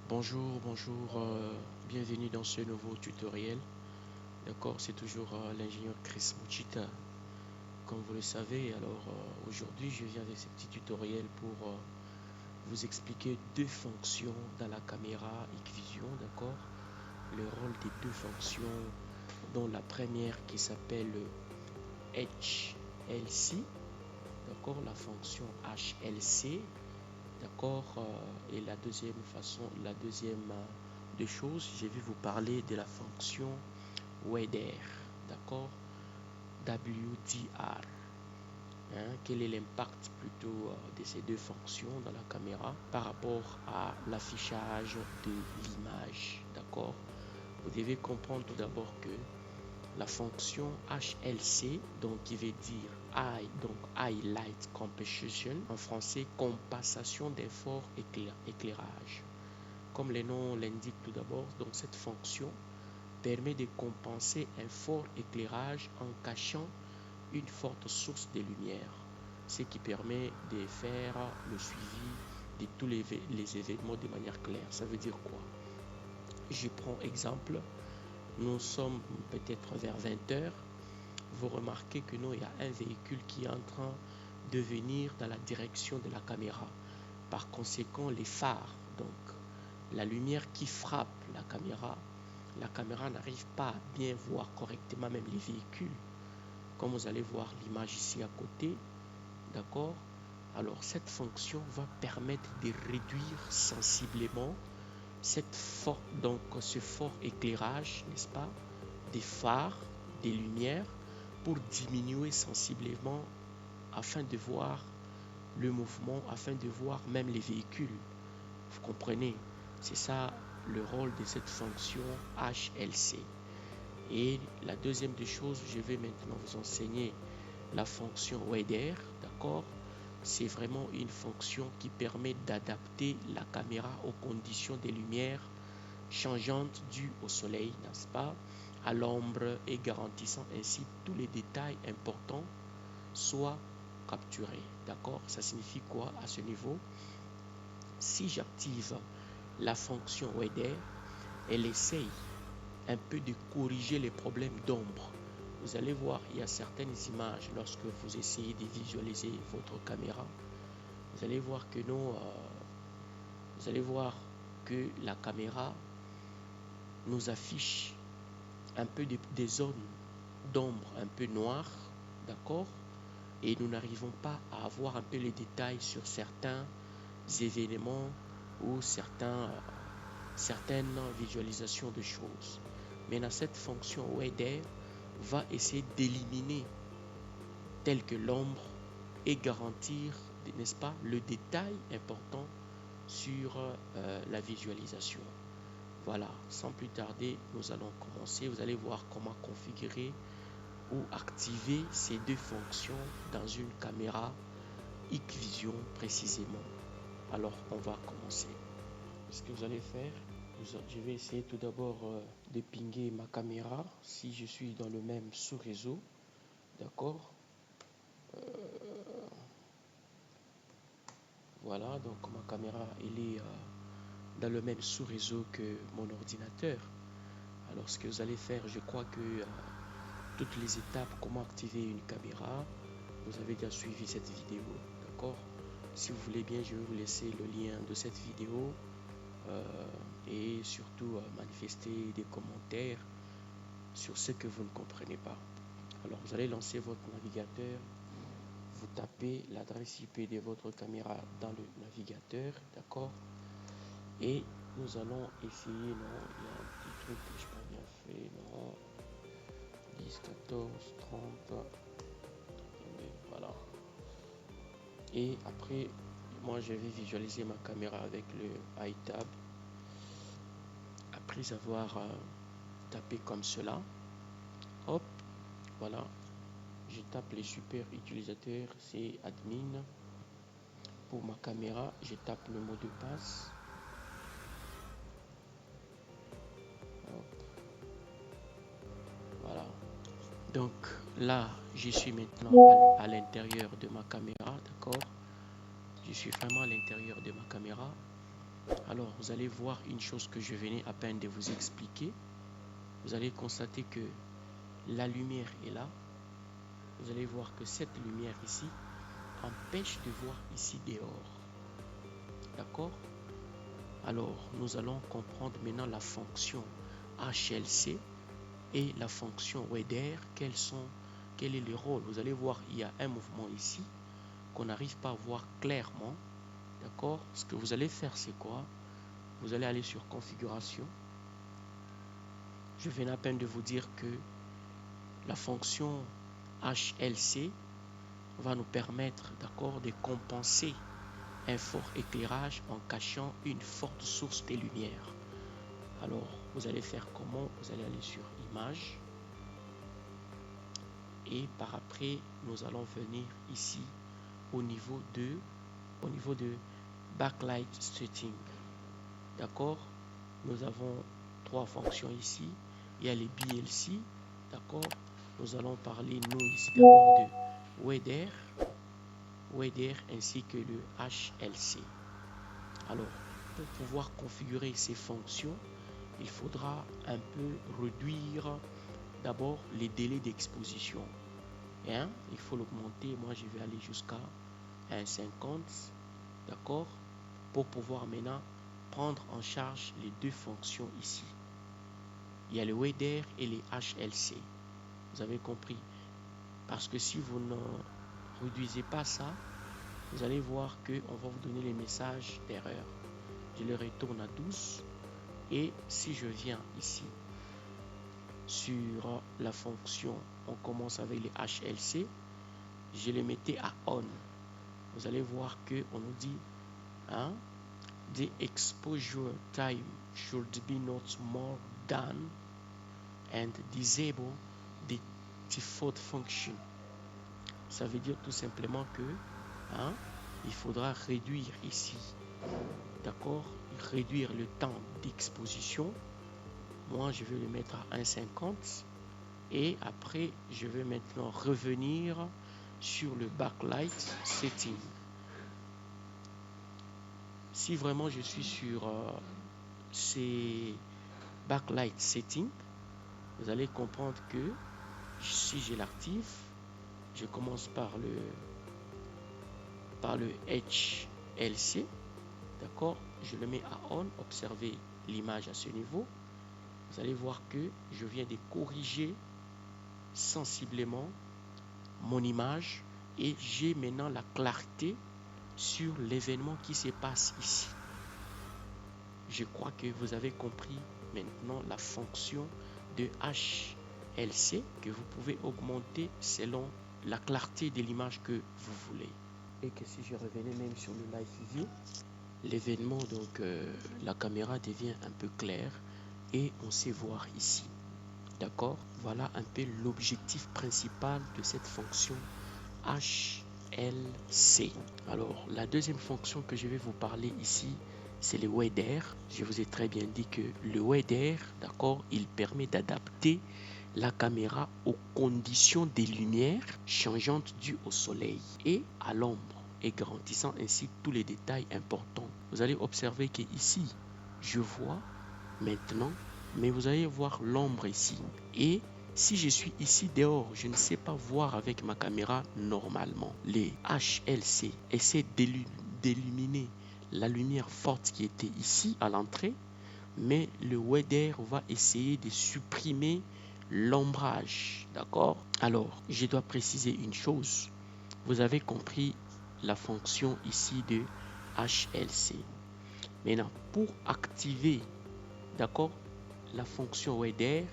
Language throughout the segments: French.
Bonjour, bienvenue dans ce nouveau tutoriel. D'accord, c'est toujours l'ingénieur Chris Mouchita, comme vous le savez. Alors aujourd'hui, je viens avec ce petit tutoriel pour vous expliquer deux fonctions dans la caméra Hikvision, d'accord. Le rôle des deux fonctions, dont la première qui s'appelle HLC, d'accord, la fonction HLC. D'accord. Et la deuxième des choses, je vais vous parler de la fonction WDR. D'accord. WDR. Quel est l'impact plutôt de ces deux fonctions dans la caméra par rapport à l'affichage de l'image. D'accord. Vous devez comprendre tout d'abord que la fonction HLC, donc qui veut dire Highlight Compensation, en français compensation d'un fort éclairage. Comme le nom l'indique tout d'abord, donc cette fonction permet de compenser un fort éclairage en cachant une forte source de lumière, ce qui permet de faire le suivi de tous les événements de manière claire. Ça veut dire quoi? Je prends exemple. Nous sommes peut-être vers 20 heures. Vous remarquez que il y a un véhicule qui est en train de venir dans la direction de la caméra. Par conséquent, les phares, donc la lumière qui frappe la caméra n'arrive pas à bien voir correctement même les véhicules. Comme vous allez voir l'image ici à côté, d'accord? Alors cette fonction va permettre de réduire sensiblement ce fort éclairage, n'est-ce pas, des phares, des lumières, pour diminuer sensiblement afin de voir le mouvement, afin de voir même les véhicules. Vous comprenez? C'est ça le rôle de cette fonction HLC. Et la deuxième des choses, je vais maintenant vous enseigner la fonction WDR, d'accord? C'est vraiment une fonction qui permet d'adapter la caméra aux conditions des lumières changeantes dues au soleil, n'est-ce pas, à l'ombre, et garantissant ainsi tous les détails importants soient capturés. D'accord? Ça signifie quoi à ce niveau? Si j'active la fonction WDR, elle essaye un peu de corriger les problèmes d'ombre. Vous allez voir, il y a certaines images lorsque vous essayez de visualiser votre caméra. Vous allez voir que la caméra nous affiche un peu des zones d'ombre un peu noires, d'accord, et nous n'arrivons pas à avoir un peu les détails sur certains événements ou certaines visualisations de choses. Maintenant, cette fonction WDR va essayer d'éliminer tel que l'ombre et garantir, n'est-ce pas, le détail important sur la visualisation. Voilà, sans plus tarder, nous allons commencer. Vous allez voir comment configurer ou activer ces deux fonctions dans une caméra Hikvision précisément. Alors, on va commencer. Ce que vous allez faire, je vais essayer tout d'abord de pinguer ma caméra si je suis dans le même sous-réseau. D'accord. Voilà, donc ma caméra elle est dans le même sous-réseau que mon ordinateur. Alors ce que vous allez faire, je crois que toutes les étapes, comment activer une caméra, vous avez déjà suivi cette vidéo. D'accord. Si vous voulez bien, je vais vous laisser le lien de cette vidéo et surtout manifester des commentaires sur ce que vous ne comprenez pas. Alors vous allez lancer votre navigateur, vous tapez l'adresse IP de votre caméra dans le navigateur, d'accord, et nous allons essayer. Non, il y a un petit truc que je n'ai pas bien fait. Non, 10, 14, 30. Voilà. Et après, moi je vais visualiser ma caméra avec le iTab. Après avoir tapé comme cela, hop, voilà, je tape les super utilisateurs, c'est admin. Pour ma caméra, je tape le mot de passe. Hop. Voilà. Donc là, je suis maintenant à l'intérieur de ma caméra, d'accord. Je suis vraiment à l'intérieur de ma caméra. Alors, vous allez voir une chose que je venais à peine de vous expliquer. Vous allez constater que la lumière est là. Vous allez voir que cette lumière ici empêche de voir ici dehors. D'accord? Alors, nous allons comprendre maintenant la fonction HLC et la fonction WEDER. Quel est le rôle? Vous allez voir, il y a un mouvement ici qu'on n'arrive pas à voir clairement. D'accord? Ce que vous allez faire, c'est quoi? Vous allez aller sur configuration. Je viens à peine de vous dire que la fonction HLC va nous permettre, d'accord, de compenser un fort éclairage en cachant une forte source de lumière. Alors, vous allez faire comment? Vous allez aller sur Image. Et par après, nous allons venir ici au niveau de Backlight Setting. D'accord? Nous avons trois fonctions ici. Il y a les BLC. D'accord? Nous allons parler, nous, ici d'abord de WEDER ainsi que le HLC. Alors, pour pouvoir configurer ces fonctions, il faudra un peu réduire d'abord les délais d'exposition. Il faut l'augmenter. Moi, je vais aller jusqu'à 1,50. D'accord? Pour pouvoir maintenant prendre en charge les deux fonctions ici. Il y a le WEDER et les HLC. Vous avez compris? Parce que si vous ne réduisez pas ça, vous allez voir qu'on va vous donner les messages d'erreur. Je le retourne à 12. Et si je viens ici sur la fonction, on commence avec les HLC, je les mettais à on. Vous allez voir qu'on nous dit the exposure time should be not more than and disable the default function. Ça veut dire tout simplement que il faudra réduire ici, d'accord, réduire le temps d'exposition. Moi, je vais le mettre à 1,50 et après, je vais maintenant revenir sur le backlight setting. Si vraiment je suis sur ces backlight settings, vous allez comprendre que si je l'active, je commence par le HLC, d'accord, je le mets à on. Observez l'image à ce niveau. Vous allez voir que je viens de corriger sensiblement mon image et j'ai maintenant la clarté sur l'événement qui se passe ici. Je crois que vous avez compris maintenant la fonction de HLC que vous pouvez augmenter selon la clarté de l'image que vous voulez. Et que si je revenais même sur le live view, l'événement, donc la caméra devient un peu claire et on sait voir ici. D'accord? Voilà un peu l'objectif principal de cette fonction HLC. Alors, la deuxième fonction que je vais vous parler ici, c'est le WEDER. Je vous ai très bien dit que le WEDER, d'accord, il permet d'adapter la caméra aux conditions des lumières changeantes dues au soleil et à l'ombre et garantissant ainsi tous les détails importants. Vous allez observer que ici, je vois maintenant, mais vous allez voir l'ombre ici. Et si je suis ici dehors, je ne sais pas voir avec ma caméra normalement. Les HLC essaient d'illuminer la lumière forte qui était ici à l'entrée, mais le WEDER va essayer de supprimer l'ombrage. D'accord? Alors, je dois préciser une chose. Vous avez compris la fonction ici de HLC. Maintenant, pour activer, d'accord, la fonction WEDER,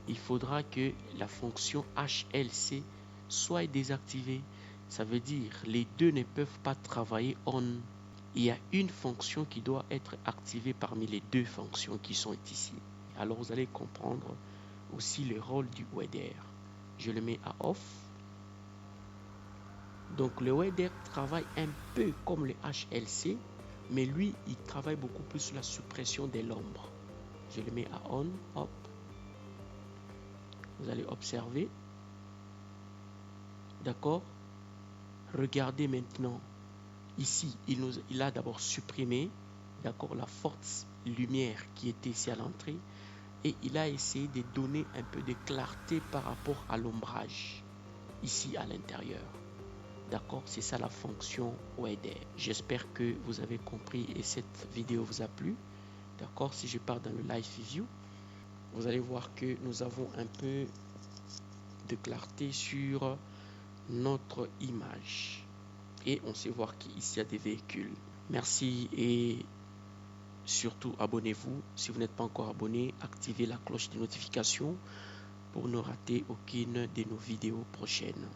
il faudra que la fonction HLC soit désactivée. Ça veut dire les deux ne peuvent pas travailler on. Il y a une fonction qui doit être activée parmi les deux fonctions qui sont ici. Alors vous allez comprendre aussi le rôle du WEDER. Je le mets à off. Donc le WEDER travaille un peu comme le HLC, mais lui, il travaille beaucoup plus sur la suppression de l'ombre. Je le mets à on, hop. Vous allez observer. D'accord? Regardez maintenant. Ici, il a d'abord supprimé d'accord, la forte lumière qui était ici à l'entrée, et il a essayé de donner un peu de clarté par rapport à l'ombrage ici à l'intérieur. D'accord, c'est ça la fonction Wider. J'espère que vous avez compris et cette vidéo vous a plu. D'accord, si je pars dans le live view, vous allez voir que nous avons un peu de clarté sur notre image. Et on sait voir qu'ici il y a des véhicules. Merci et surtout abonnez-vous. Si vous n'êtes pas encore abonné, activez la cloche de notification pour ne rater aucune de nos vidéos prochaines.